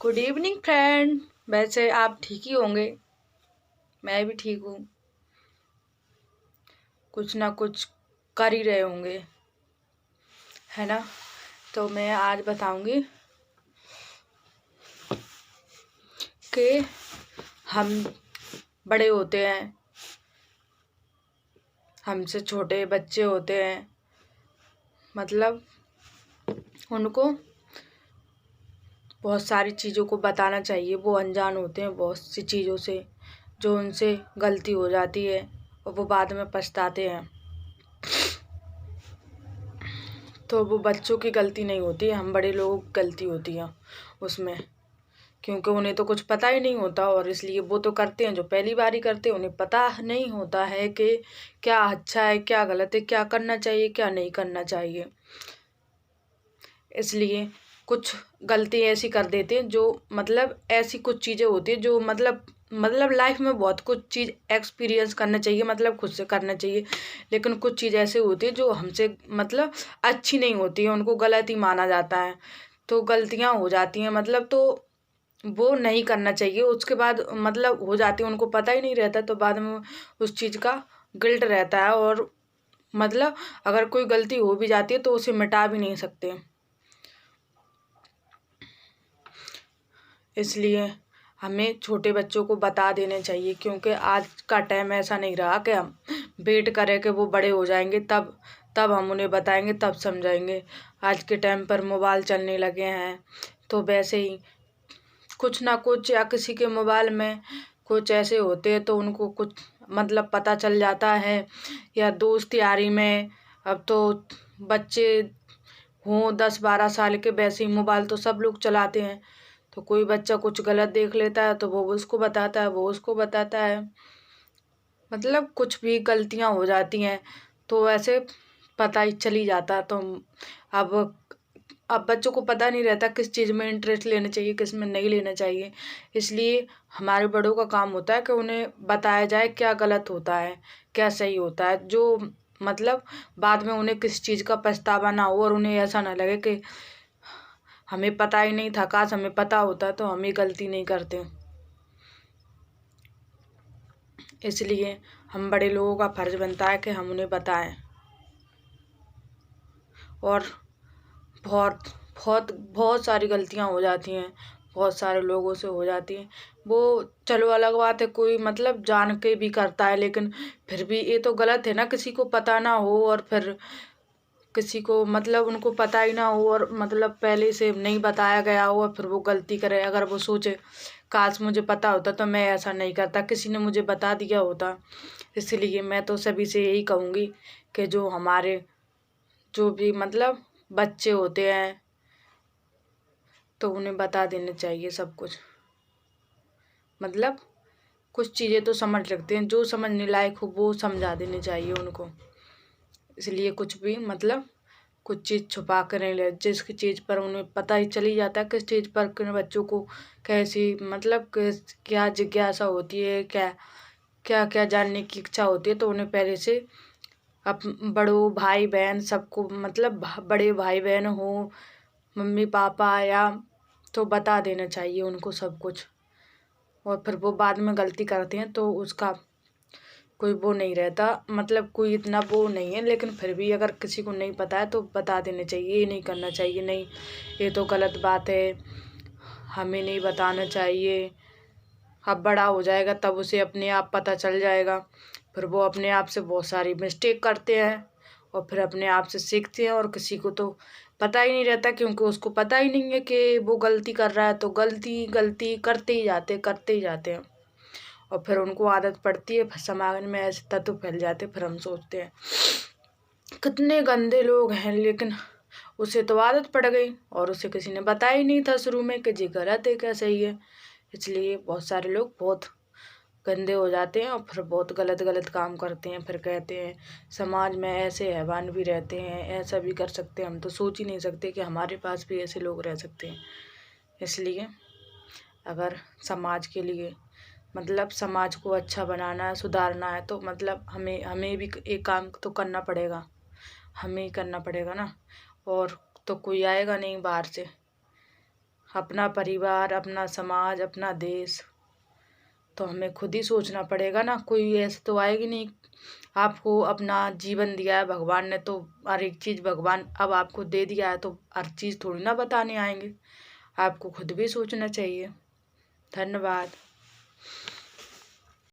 Good evening friend. वैसे आप ठीक ही होंगे, मैं भी ठीक हूँ। कुछ ना कुछ कर ही रहे होंगे, है ना। तो मैं आज बताऊंगी कि हम बड़े होते हैं, हमसे छोटे बच्चे होते हैं, मतलब उनको बहुत सारी चीज़ों को बताना चाहिए। वो अनजान होते हैं बहुत सी चीज़ों से, जो उनसे गलती हो जाती है और वो बाद में पछताते हैं। तो वो बच्चों की गलती नहीं होती है, हम बड़े लोगों की गलती होती है उसमें, क्योंकि उन्हें तो कुछ पता ही नहीं होता और इसलिए वो तो करते हैं जो पहली बार ही करते हैं। उन्हें पता नहीं होता है कि क्या अच्छा है, क्या गलत है, क्या करना चाहिए, क्या नहीं करना चाहिए। इसलिए कुछ गलती ऐसी कर देते हैं जो ऐसी कुछ चीज़ें होती है जो लाइफ में बहुत कुछ चीज़ एक्सपीरियंस करना चाहिए, खुद से करना चाहिए। लेकिन कुछ चीज़ ऐसे होती है जो हमसे अच्छी नहीं होती है, उनको गलत ही माना जाता है। तो गलतियाँ हो जाती हैं, तो वो नहीं करना चाहिए। उसके बाद हो जाती है, उनको पता ही नहीं रहता, तो बाद में उस चीज़ का गिल्ट रहता है। और अगर कोई गलती हो भी जाती है तो उसे मिटा भी नहीं सकते। इसलिए हमें छोटे बच्चों को बता देने चाहिए, क्योंकि आज का टाइम ऐसा नहीं रहा कि हम वेट करें कि वो बड़े हो जाएंगे तब तब हम उन्हें बताएंगे, तब समझाएंगे। आज के टाइम पर मोबाइल चलने लगे हैं, तो वैसे ही कुछ ना कुछ या किसी के मोबाइल में कुछ ऐसे होते हैं तो उनको कुछ पता चल जाता है। या दोस्त यारी में अब तो बच्चे हों 10-12 साल के, वैसे ही मोबाइल तो सब लोग चलाते हैं। तो कोई बच्चा कुछ गलत देख लेता है तो वो उसको बताता है, वो उसको बताता है। कुछ भी गलतियां हो जाती हैं तो ऐसे पता ही चली जाता है। तो अब अब बच्चों को पता नहीं रहता किस चीज़ में इंटरेस्ट लेना चाहिए, किस में नहीं लेना चाहिए। इसलिए हमारे बड़ों का काम होता है कि उन्हें बताया जाए क्या गलत होता है, क्या सही होता है, जो बाद में उन्हें किस चीज़ का पछतावा ना हो और उन्हें ऐसा ना लगे कि हमें पता ही नहीं था, काश हमें पता होता तो हम ये गलती नहीं करते। इसलिए हम बड़े लोगों का फर्ज बनता है कि हम उन्हें बताएं। और बहुत बहुत बहुत सारी गलतियां हो जाती हैं, बहुत सारे लोगों से हो जाती हैं। वो चलो अलग बात है, कोई जान के भी करता है, लेकिन फिर भी ये तो गलत है ना। किसी को पता ना हो और फिर किसी को उनको पता ही ना हो और पहले से नहीं बताया गया हो और फिर वो गलती करे। अगर वो सोचे काश मुझे पता होता तो मैं ऐसा नहीं करता, किसी ने मुझे बता दिया होता। इसलिए मैं तो सभी से यही कहूँगी कि जो हमारे जो भी बच्चे होते हैं तो उन्हें बता देना चाहिए सब कुछ। कुछ चीज़ें तो समझ लगते हैं, जो समझने लायक हो वो समझा देने चाहिए उनको। इसलिए कुछ भी कुछ चीज़ छुपा कर नहीं ले, जिसकी चीज़ पर उन्हें पता ही चली जाता है किस चीज़ पर किन बच्चों को कैसी क्या जिज्ञासा होती है, क्या क्या क्या जानने की इच्छा होती है। तो उन्हें पहले से बड़ों भाई बहन सबको बड़े भाई बहन हो, मम्मी पापा या तो बता देना चाहिए उनको सब कुछ। और फिर वो बाद में गलती करते हैं तो उसका कोई वो नहीं रहता, कोई इतना वो नहीं है। लेकिन फिर भी अगर किसी को नहीं पता है तो बता देना चाहिए, ये नहीं करना चाहिए, नहीं ये तो गलत बात है, हमें नहीं बताना चाहिए। अब बड़ा हो जाएगा तब उसे अपने आप पता चल जाएगा, फिर वो अपने आप से बहुत सारी मिस्टेक करते हैं और फिर अपने आप से सीखते हैं। और किसी को तो पता ही नहीं रहता, क्योंकि उसको पता ही नहीं है कि वो गलती कर रहा है, तो गलती गलती करते ही जाते हैं। और फिर उनको आदत पड़ती है, फिर समाज में ऐसे तत्व फैल जाते, फिर हम सोचते हैं कितने गंदे लोग हैं, लेकिन उसे तो आदत पड़ गई और उसे किसी ने बताया ही नहीं था शुरू में कि ये गलत है क्या सही है। इसलिए बहुत सारे लोग बहुत गंदे हो जाते हैं और फिर बहुत गलत गलत काम करते हैं। फिर कहते हैं समाज में ऐसे हैवान भी रहते हैं, ऐसा भी कर सकते हैं। हम तो सोच ही नहीं सकते कि हमारे पास भी ऐसे लोग रह सकते हैं। इसलिए अगर समाज के लिए समाज को अच्छा बनाना है, सुधारना है, तो हमें हमें भी एक काम तो करना पड़ेगा, हमें ही करना पड़ेगा ना। और तो कोई आएगा नहीं बाहर से, अपना परिवार, अपना समाज, अपना देश, तो हमें खुद ही सोचना पड़ेगा ना। कोई ऐसे तो आएगी नहीं। आपको अपना जीवन दिया है भगवान ने, तो हर एक चीज़ भगवान अब आपको दे दिया है, तो हर चीज़ थोड़ी ना बताने आएंगे। आपको खुद भी सोचना चाहिए। धन्यवाद।